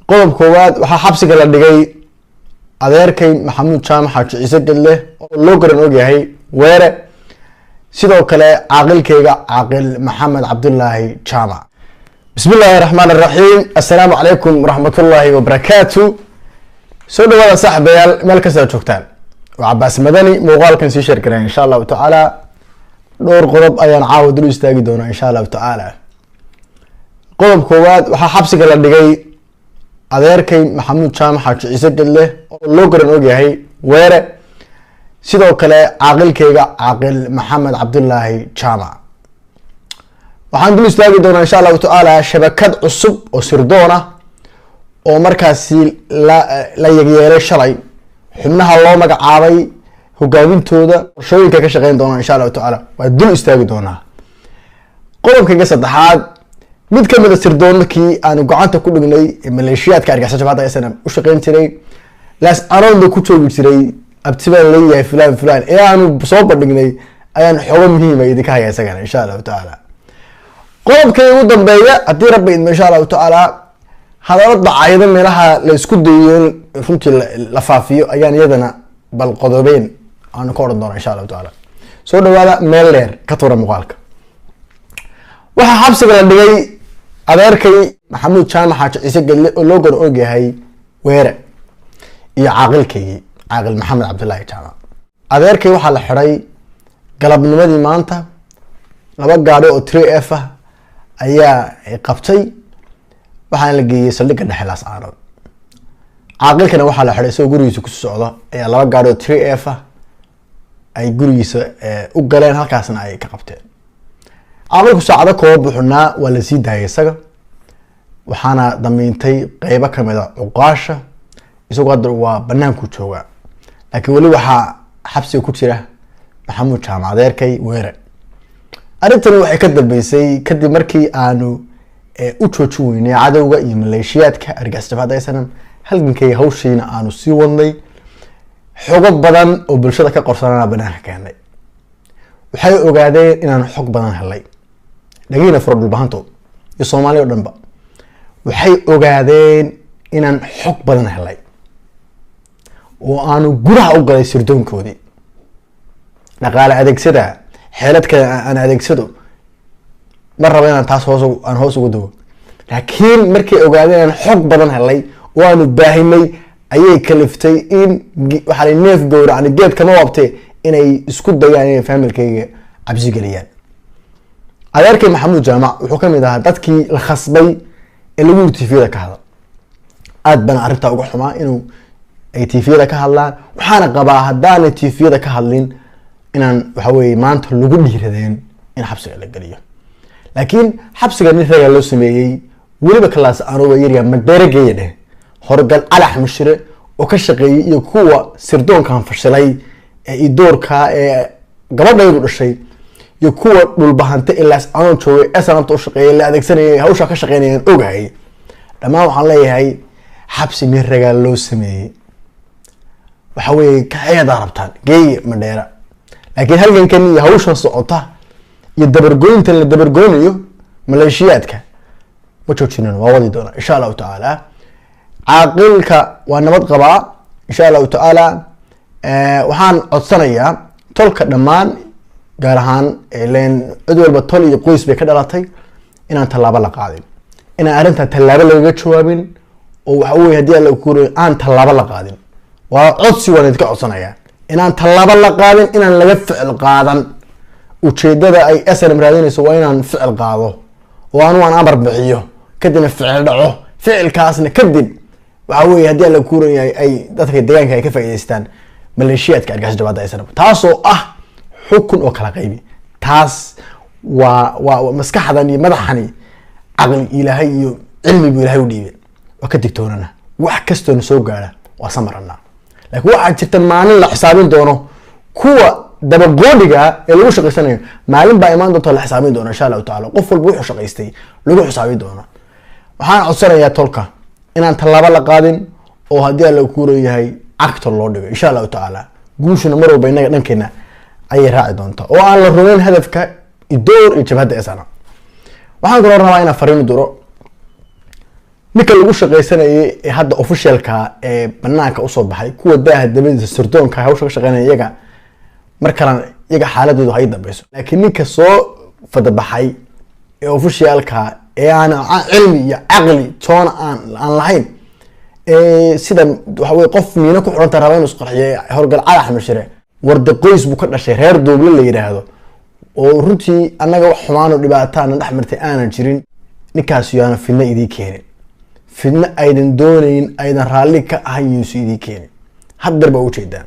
qodob koowaad waxaa xabsiga la dhigay adeerkay maxamuud jaamac xaaji ciise gedle oo loo garan ogyahay weere, sidoo kale caaqilkeyga caaqil maxamed cabdulaahi jaamac. bismillaahi raxmaan raxiim, assalaamu calaykum waraxmatullaahi wabarakaatu. soo dhawaada saaxiibayaal meel kasta joogtaan, waa cabaas madani. muuqaalkan sii sheer garaya insha allahu tacaala. dhowr qodob ayaan caawa dul istaagi doonaa insha allahu tacaala. qodob koowaad waxaa xabsiga la dhigay adeerkay maxamuud jaamac xaaji ciise gedle oo loo garan ogyahay weere, sidoo kale caaqilkeyga caaqil maxamed cabdulaahi jaamac. waxaan dul istaagi doonaa insha allahu tacaala shabakad cusub oo sirdoon ah oo markaasi la yegyeelay shalay, xubnaha loo magacaabay hogaamintooda, qorshooyinka ka shaqeyn doonaa insha allahu tacaala waa dul istaagi doonaa. qodobkayga saddexaad, mid kamid a sirdoonakii aanu gacanta ku dhignay maleeshiyaadka argagixisada jabhadda SNM u shaqeyn jiray, laas aroonda ku joogi jiray abtibaan leeyahay fulaan ee aanu soo bandhignay ayaan xogo muhiima idinka haya isagana insha allahu tacaala. qodobkay ugu dambeeya haddii rabbi idmo insha allahu tacaala, hadallo dacayado meelaha la isku dayo runtii la faafiyo ayaan iyadana bal qodobeyn aanu ka odhan doona insha allahu tacaala. soo dhawaada meel dheer ka tuura muuqaalka. waxaa xabsiga la dhigay adeerkay maxamuud jaamac xaaji ciise gedle oo loo garan ogyahay weere iyo caaqilkeygii caaqil maxamed cabdulaahi jaamac. adeerkay waxaa la xiday galabnimadii maanta, laba gaadhi oo 3F ah ayaa qabtay, waxaana la geeyey saldhigga dhexe laas caanood. caaqilkana waxaa la xiday isagoo gurigiisa ku socda ayaa laba gaadhi oo 3F ah ay gurigiisa u galeen, halkaasna ay ka qabteen. caaqilku saacado kooba buuxunaa waa la sii daayay isaga, waxaana damiintay qeybo kamid a cuqaasha, isagoo hadda waa banaanku jooga, laakiin weli waxaa xabsiga ku jira maxamuud jaamac adeerkay weere. arrintani waxay ka dambeysay kadib markii aanu u joojin weynay cadowga iyo maleeshiyaadka argagixisada jabhadda SNM, halgankayga hawshiina aanu sii wadnay. xogo badan oo bulshada ka qorsanana banaanka keenay. waxay ogaadeen inaan xog badan helay, dhagiina furo dhulbahanto iyo soomaaliya o dhanba. waxay ogaadeen inaan xog badan helay oo aanu gudaha u galay sirdoonkoodii. dhaqaale adeegsada, xeeladka aan adeegsado ma raba inaan taas aan hoos ugu dago, laakiin markay ogaadeen inaan xog badan helay oo aanu baahinay ayay kaliftay in waxaa neef gowracni geed kama waabtee inay isku dayaan inay faamilkayga cabsi geliyaan. adeerkay maxamuud jaamac wuxuu kamid ahaa dadkii la khasbay ee lagu yiri tvda ka hadal. aad bana arrintaa uga xumaa inuu ay tvda ka hadlaan, waxaana qabaa haddaanay tvda ka hadlin inaan waxa weye maanta lagu dhiiradeen in xabsiga la geliyo. laakiin xabsiga nin ragaa loo sameeyey, weliba kalaas anuga yarya madheerageeya dheh horgal calax mushire oo ka shaqeeyay iyo kuwa sirdoonkan fashilay ee idoorka ee gabadhaydu dhashay iyo kuwa dhulbahante ilaas anoon joogay SNMta u shaqeeyay la adeegsanayay hawsha ka shaqeynayaan ogahay. dhammaan waxaan leeyahay xabsi nin ragaa loo sameeyey, waxa weye kaxeedaa rabtaan geeya madheera. laakiin halgankan iyo hawshan socota iyo dabargoyntan la dabargoynayo maleeshiyaadka ma joojinano, waa wadi doona insha allahu tacaala. caaqilka waa nabad qabaa insha allahu tacaala. waxaan codsanayaa tolka dhammaan, gaar ahaan len cid walba tol iyo qoys bay ka dhalatay, inaan tallaabo la qaadin, inaan arrintan tallaabo lagaga jawaabin, oo waxa weye haddii alla kuurayo aan tallaabo la qaadin. waa codsi waan idinka codsanayaa inaan tallaabo la qaadin, inaan laga ficil qaadan. ujeedada ay SNM raadinayso waa inaan ficil qaado oo anu aan amar bixiyo, kadibna ficil dhaco. ficilkaasna kadib waxa weye haddii alla kuurayahay ay dadka deegaanka ay ka faa'iidaystaan maleeshiyaadka argagixisada jabhadda SNM, taasoo ah xukun oo kala qaybi. taas waa maskaxdan iyo madaxani caqli ilaahay iyo cilmigu ilaahay u dhiibay. waa ka digtoonana, wax kastoona soo gaara waa samarana. laakiin waxaa jirta maalin la xisaabin doono kuwa dabagoodhiga ee lagu shaqaysanayo. maalin baa imaan doonta la xisaabin doono insha allahu tacaala. qof walba wuxuu shaqaystay lagu xisaabi doono. waxaan codsanayaa tolka inaan tallaabo la qaadin oo haddii alla kuurayahay cagta loo dhigo insha allahu tacaala. guushuna mar walba inaga dhankeena ayay raaci doontaa oo aan la rumayn hadafka idoor iyo jabhadda SNM. waxaan kaloo rabaa inaan fariin diro ninka lagu shaqaysanayay ee hadda officialka ee banaanka usoo baxay kuwa daaha dabadiisa sirdoonka hawsha ka shaqeynaya iyaga markaan iyaga xaaladoodu hay dambayso laakiin ninka soo fadabaxay ee officialka ee aan cilmi iyo aqli toona aan lahayn sida waxa way qof miina ku xiranta raba inuu isqarxiyo horgal cadax mashire warda qoys buu ka dhashay reer dooble la yiraahdo oo runtii annaga wax xumaan oo dhibaato aan dhex martay aanan jirin ninkaas yaana fidna idii keenin fidna aydan doonayn aydan raalli ka ahayn yuusu idii keenin haddar baa u jeedaan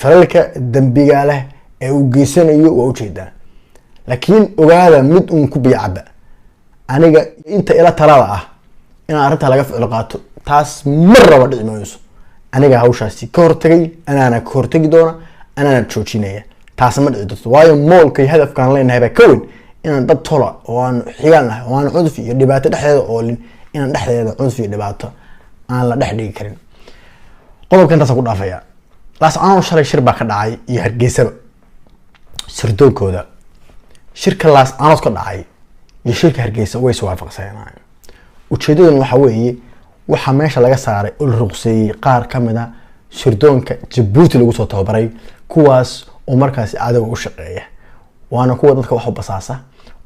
falalka dambiga leh ee uu geysanayo waa u jeedaan laakiin ogaada mid uun ku biyacaba aniga inta ila talada ah inaan arrinta laga ficil qaato taas mar raba dhici mayso aniga hawshaasi ka hortagay anaana ka hortagi doona anaana joojinaya taas ma dhici doonto waayo moolkay hadafkaan leenahay baa ka weyn inaan dad tola oo aan xigaan lahay oo aan cuduf iyo dhibaato dhexdeeda oolin inaan dhexdeeda cuduf iyo dhibaato aan la dhex dhigi karin qodobkan taas ku dhaafaya laas aan shalay shir baa ka dhacay iyo Hargeysaba sirdoonkooda shirka laas aanood ka dhacay iyo shirka Hargeysa way soo waafaqsanayaan ujeedaduna waxa weeye waxa meesha laga saaray ul ruqseeyay qaar kamid ah sirdoonka Djibouti lagu soo tababaray kuwaas oo markaas aadaga u shaqeeya waana kuwa dadka wax u basaasa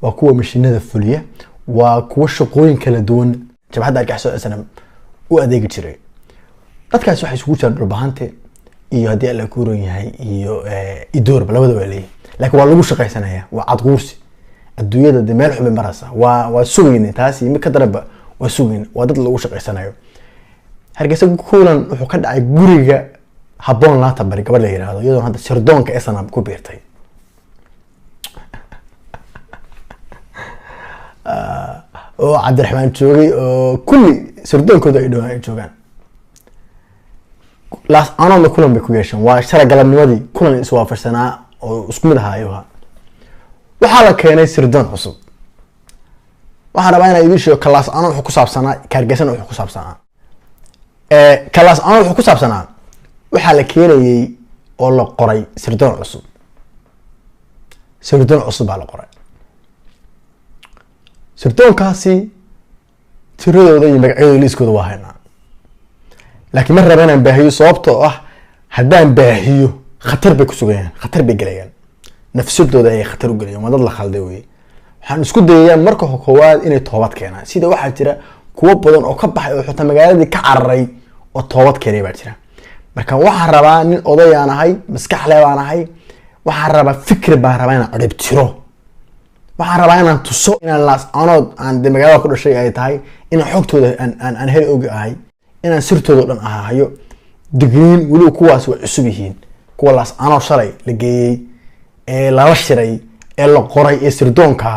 waa kuwa mashiinada fuliya waa kuwa shaqooyin kala duwan jabhada argagixisada SNM u adeegi jiray dadkaas waxay isugu jiraan dhulbahante iyo hadii la ku roon yahay iyo idoorba labadaba leeyahay laakiin waa lagu shaqaysanaya waa cad quursi adduunyada meel xubin marasa waa sugayna taasi mid ka daraba waa sugayna waa dad lagu shaqaysanayo Hargeysa kulan wuxuu ka dhacay guriga habboon laata bari gabadh la yiraahdo iyadoo hadda sirdoonka SNM ku biirtay oo Cabdiraxmaan joogay oo kulli sirdoonkooda ay dhawaan joogaan laas aanoo kulan bay ku yeeshan waa shalay galabnimadii kulan is waafaqsanaa oo isku mid ahaayo waxaa la keenay sirdoon cusub waxaan rabaa inaan idin sheego kalaas aanoo wuxuu ku saabsanaa Hargeysa wuxuu ku saabsanaa kalaas aanoo wuxuu ku saabsanaa waxaa la keenayay oo la qoray sirdoon cusub baa la qoray sirdoonkaasi tiradooda iyo magacyadooda liiskooda waa haynaa laakiin ma raba inaan baahiyo sababtoo ah haddaan baahiyo khatar bay ku sugayaan khatar bay gelayaan nafsadooda ay khatar u gelayaan waa dad la khalday weeye waxaan isku dayayaa marka koowaad inay toobad keenaan sida waxaa jira kuwo badan oo ka baxay oo xitaa magaaladii ka cararay oo toobad keenay baa jira marka waxaan rabaa nin odayaan ahay maskax leh baan ahay waxaan rabaa fikir baan rabaa inaan cirib tiro waxaan rabaa inaan tuso inaan laas aanood aan magaalada ku dhashay ay tahay inaan xogtooda aan heli og ahay inaan sirtooda dhan ahayo digriin wali kuwaas way cusub yihiin kuwa laas aanood shalay la geeyay ee lala shiray ee la qoray ee sirdoonka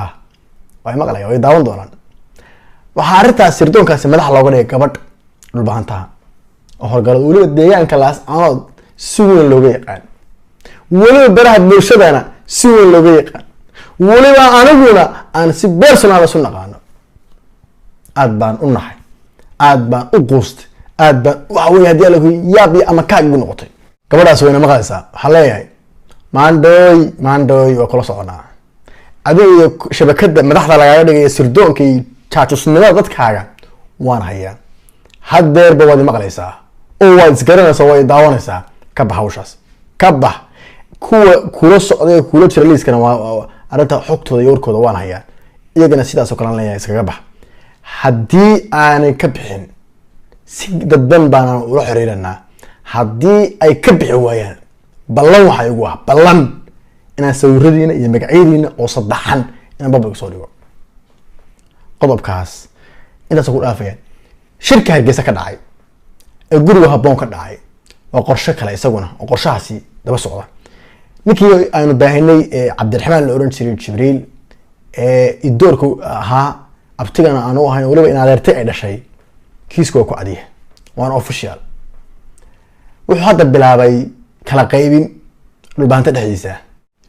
way maqlay way daawan doonaan waxa arintaas sirdoonkaasi madax looga dhigay gabadh dhulbahantaha oo horgalad waliba deegaanka laas aanood si weyn looga yaqaan waliba baraha bulshadana si weyn looga yaqaan waliba aniguna aan si personal isu naqaano aad baan u nahay aad baan u quustay aad baan waxa weeye hadii la yaab ama kaag u noqotay gabadhaas wayna maqaysaa waxa leeyahay maandooy waa kula soconaa adiga shabakada madaxda lagaga dhigay sirdoonka iyo jaajusnimada dadkaaga waan hayaa haddeerba waad maqlaysaa oo waad isgaranaysaa way daawanaysaa ka bax hawshaas ka bax kuwa kula socday kula jira liiskana waa arinta xogtooda iyo warkooda waan hayaa iyagana sidaas oo kale leeyahay iskaga bax haddii aanay ka bixin si dadban baan ula xiriiranaa haddii ay ka bixi waayaan ballan waxa igu ah ballan inaan sawiradiina iyo magacyadiina oo saddexan inaan public soo dhigo qodobkaas intaas ku dhaafayaan shirka Hargeysa ka dhacay ee guriga habboon ka dhacay waa qorshe kale isaguna oo qorshahaasi daba socda ninkii aynu baahinay Cabdiraxmaan la oran jiray Jibriil idoorku ahaa abtigana aanu ahayn waliba in adeertay ay dhashay kiiska ku cadiya waan official wuxuu hadda bilaabay kala qaybin dhulbaanta dhexdiisa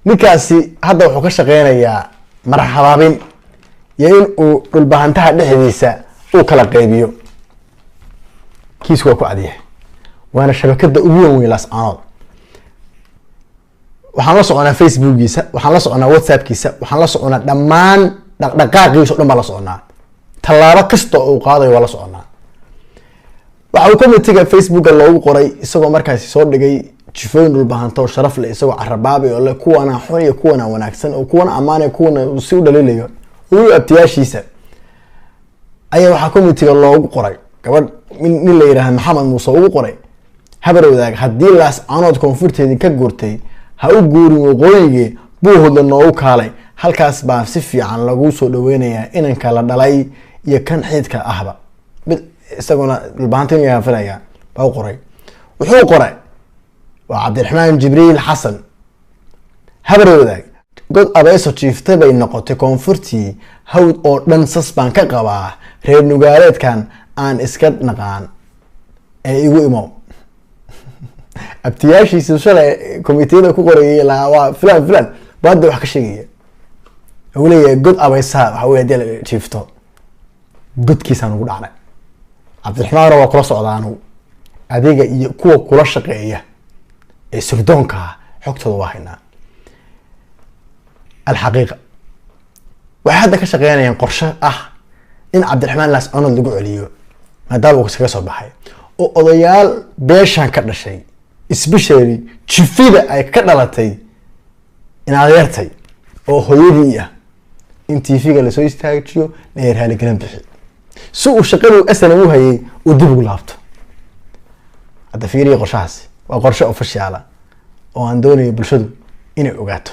ninkaasi hadda wuxuu ka shaqeynayaa marxabaabin iyo in uu dhulbaantaha dhexdiisa uu kala qaybiyo kiiska ku cadiya waana shabakada ugu weyn laas aanood waxaan la soconaa facebookiisa waxaan la soconaa whatsappkiisa waxaan la soconaa dhammaan dhaqdhaqaaqiisa oo dhan baa la soconaa tallaabo kasta oo uu qaadayo waa la soconaa waxa uu community-ga Facebook loogu qoray isagoo markaasi soo dhigay jifooyin dhulbahanto sharaf leh isagoo carabaabi oo leh kuwana xun iyo kuwana wanaagsan oo kuwana amaanay kuwana si u dhaliilayo uu abtiyaashiisa ayaa waxa community-ga loogu qoray gabadh nin la yiraahdo Maxamed Muuse ugu qoray habar wadaag haddii laas canood koonfurteedii ka guurtay ha u guurin waqooyiga buuhooda noogu kaalay halkaas baa si fiican lagu soo dhaweynayaa inanka la dhalay iyo kan xididka ahba isaguna dhulbahantin yaa filaya baa qoray wuxuu qoray waa Cabdiraxmaan Jibriil Xasan habar wadaag god abeeso jiiftay bay noqotay koonfurtii hawd oo dhan sas baan ka qabaa reer nugaaleedkan aan iska naqaan ee igu imo abtiyaashiisa shalay committee ku qorayay la waa filan baad wax ka sheegaya oo leeyahay god abeesa waxa weey hadii jiifto godkiisaan ugu dhacnay Cabdiraxmaan waa kula socdaanu adiga iyo kuwa kula shaqeeya ee sirdoonka xogtooda waa haynaa الحقيقة waxay ka shaqeynayaan qorshe in Cabdiraxmaan laas cunad lagu celiyo maadaama uu kaga soo baxay oo odayaal beeshan ka dhashay especially jifida ay ka dhalatay in adeertay oo hooyadii in TV-ga la soo istaajiyo leer hal galan bixi si uu shaqadu asana u hayay oo dib ugu laabto hada fiiriyo qorshahaas waa qorshe official oo aan doonayo bulshadu inay ogaato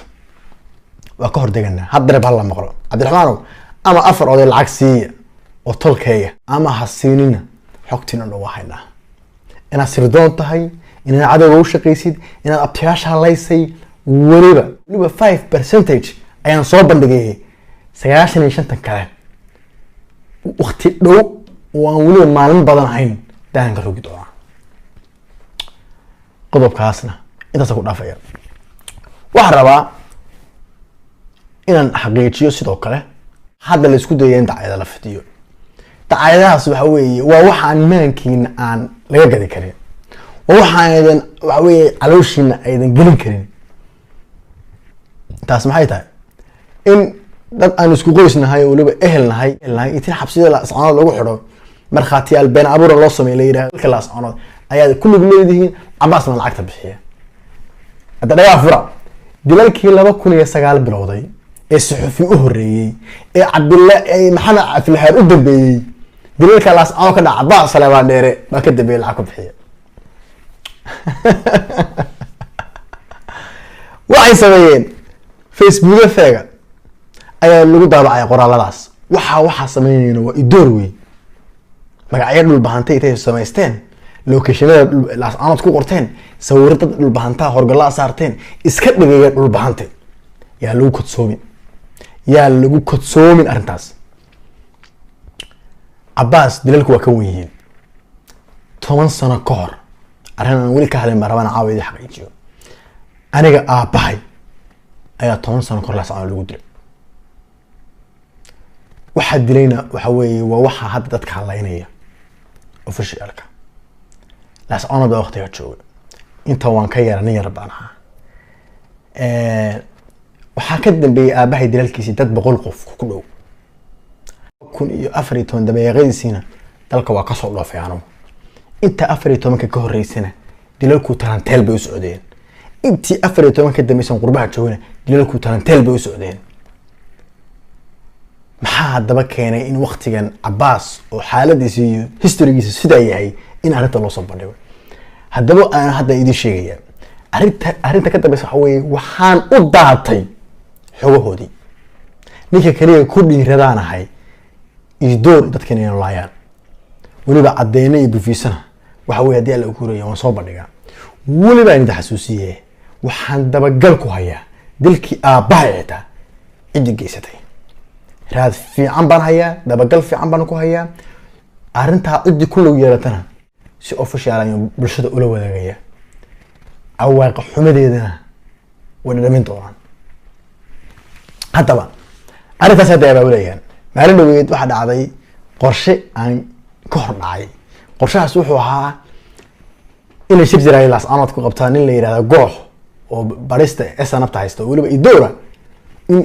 waa ka hordeganaa haddana bal la maqlo Cabdiraxmaan ama afar oday lacag siiya oo tolkeeya ama hasiinina xogtina oo haynaa inaad sirdoon tahay inaad cadawga u shaqaysid inaad abtiyaasha laysay waliba 5% ayaan soo bandhigay 95 kale waqti dhow waan wali maalin badan ahayn daanka rogi doona qodobkaasna intaas ku dhaafaya waxa rabaa inaan xaqiijiyo sidoo kale hadda la isku dayo in dacayada la fidiyo dacayadahaas waxa weeye waa waxaan maankiina aan laga gadi karin waa waxaan waxa weeye calooshiina aydan gelin karin taas maxay tahay in dad aan isku qoysnahay oo waliba ehelnahay intii xabsida la ascaanood lagu xidho markhaatiyaal been abuur loo sameeyay la yiraahdo kala ascaanood ayaa kullu leeyihiin Abaas ma lacagta bixiya hadda dhagaa fura dilalkii 2009 bilowday ee suxufi u horeeyay ee Cabdullaahi Maxamed Aflahaar u dambeeyay dilalka laas aan ka dhac Abaas Salmaan dheere ba ka dambeeyay lacag ku bixiya waxay sameeyeen Facebook feega ayaa lagu daabacay qoraaladaas waxa sameeyeen waa idoor weey magacyo dhulbahantay ay sameysteen locationada laas aanad ku qorteen sawirada dhulbahantaa horgala saarteen iska dhigay dhulbahantay yaa lagu kodsoomin arintaas Abaas dilalku waa ka weeyeen 10 sano ka hor arrinaan wali ka hadlay marabana caawiyay xaqiijiyo aniga aabahay ayaa 10 sano ka hor laas aan lagu dilay waxa dilayna waxa weeye waa waxa hadda dadka halaynaya officialka laas aan baa waqtiga jooga inta waan ka yaran yar baan ahaa waxa ka dambeeyay aabahay dilalkiisa dad 100 qof ku dhow 14 daqiiqadiisina dalka waa ka soo dhoofay anu inta 14 ka horeysana dilalku taranteel bay u socdeen intii 14 ka dambeeysan qurbaha joogna dilalku taranteel bay u socdeen maxaa daba keenay in waqtigan Abaas oo xaaladiisa iyo historygiisa sida yahay in arinta loo soo bandhigo hadaba aan hadda idin sheegaya arinta ka dambaysa waxa weeye waxaan u daatay xogahoodii ninka kaliya ku dhiiradaanahay isdoor dadkan inay laayaan waliba cadeynay iyo bufiisana waxa weeye hadii la guuray waan soo bandhigaa waliba inta xasuusiyay waxaan dabagal ku hayaa dilkii aabahay xitaa cid geysatay raad fiican baan hayaa dabagal fiican baan ku hayaa arinta cid ku loo yeelatana si official ah bulshada ula wadaagaya awaaqa xumadeedana wada dhamin doonaan hadaba arintaas hadda ay leeyaan maalin dhaweed waxa dhacday qorshe aan ka hor dhacay qorshahaas wuxuu ahaa in shir jiray laas aanad ku qabtaan in la yiraahdo goox oo barista SNFta haysto waliba idoora in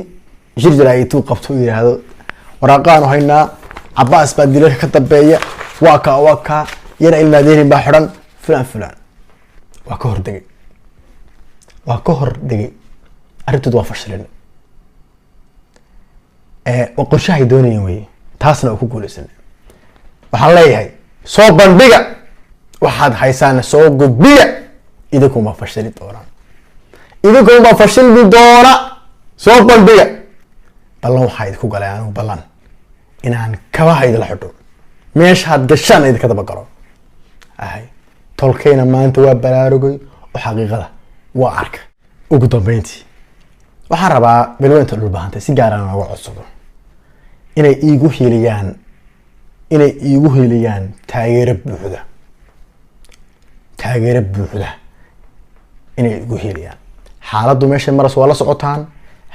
shir jiray tuu qabto yiraahdo waraqaan haynaa Abaas baa dilay ka dambeeya waa ka yar ilmaadeen baa xiran fulan waa ka hor degay arrintood waa fashilin qorshahay doonayeen wey taasna ku guulaysan waxaan leeyahay soo bandhiga waxaad haysaan soo gudbiya idinkuma fashili doona soo bandhiga ballan waxaa idinku galay anigu ballan inaan kabaha idila xidho meeshaad gashaan idinka daba galo tolkayna maanta waa baraarugay oo xaqiiqada waa arka ugu dambeyntii waxaan rabaa balweynta dhulbahantay si gaar ah nooga codsado inay iigu heliyaan taageero buuxda inay igu heliyaan xaaladdu meesha maras waa la socotaan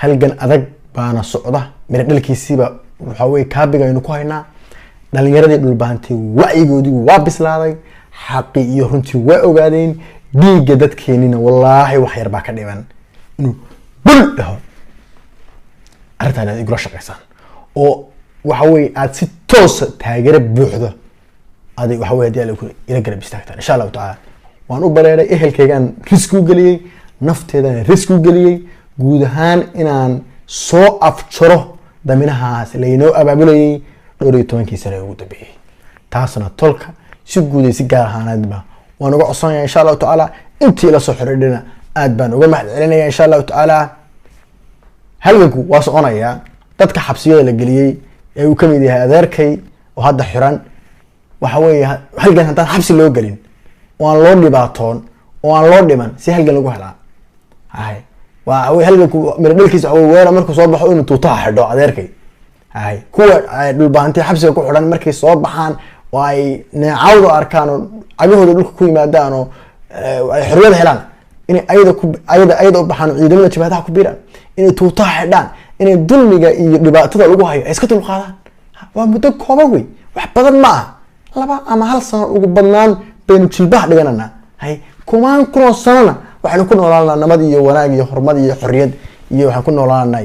halgan adag baana socda mira dhalkiisiiba waxaa weye kaabiga aynu ku haynaa dhalinyaradii dhulbahantay wacyigoodii waa bislaaday xaqi iyo runtii waa ogaadeen dhiigga dadkeenina wallaahi wax yar baa ka dhiban inuu bul dhaho arrintaan aad igula shaqaysaan oo waxa weye aad si toosa taageero buuxda aday waxa weye haddii ila garab istaagtaan insha allahu tacaala waan u bareeray ehelkaygaan riski u geliyey nafteedana riski u geliyey guud ahaan inaan soo afjaro daminahaas laynoo abaabulayay 12 sano ugu dambeeyay taasna tolka si guuday si gaar ahaaneedba waan uga codsanayaa insha allahu tacaala intii la soo xiriirina aad baan uga mahad celinayaa insha allahu tacaala halganku waa soconayaa dadka xabsiyada la geliyey ee uu kamid yahay adeerkay oo hadda xiran waxa weeye halgan haddaan xabsi loo gelin oo aan loo dhibaatoon oo aan loo dhiman si halgan lagu helaa waa halganku mira dhalkiisa weera markuu soo baxo inuu tuutaha xidho adeerkay kuwa dhulbaantay xabsiga ku xidhan markay soo baxaan oo ay neecawda arkaan oo cagahooda dhulka ku yimaadaan oo ay xorriyada helaan inay ayada u baxaan ciidamada jabhadaha ku biiraan inay tuutaha xidhaan inay dulmiga iyo dhibaatada lagu hayo ay iska dulqaadaan waa muddo kooban wey wax badan ma aha 2 ama 1 sano ugu badnaan baynu jilbaha dhigananaa kumaan kunoo sanona waxaynu ku noolaanaa nabad iyo wanaag iyo horumar iyo xorriyad iyo waxaan ku noolaanaa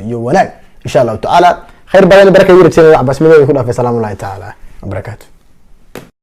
iyo wanaag insha allahu tacaala khayr badan baraka yiri tiin Abbas Madow ku dhaafay salaamu alayhi taala wa barakaatuh